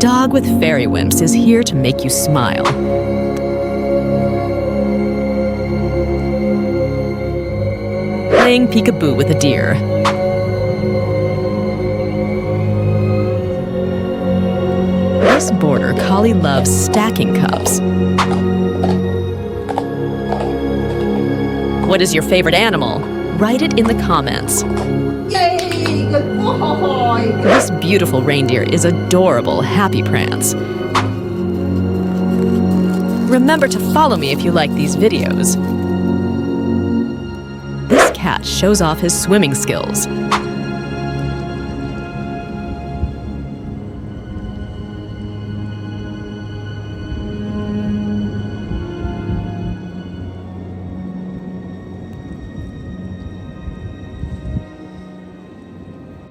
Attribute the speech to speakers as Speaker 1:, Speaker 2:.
Speaker 1: dog with fairy wimps is here to make you smile. Playing peekaboo with a deer. This border collie loves stacking cups. What is your favorite animal? Write it in the comments.
Speaker 2: Yay! Good boy!
Speaker 1: This beautiful reindeer is adorable, Happy Prance. Remember to follow me if you like these videos. This cat shows off his swimming skills.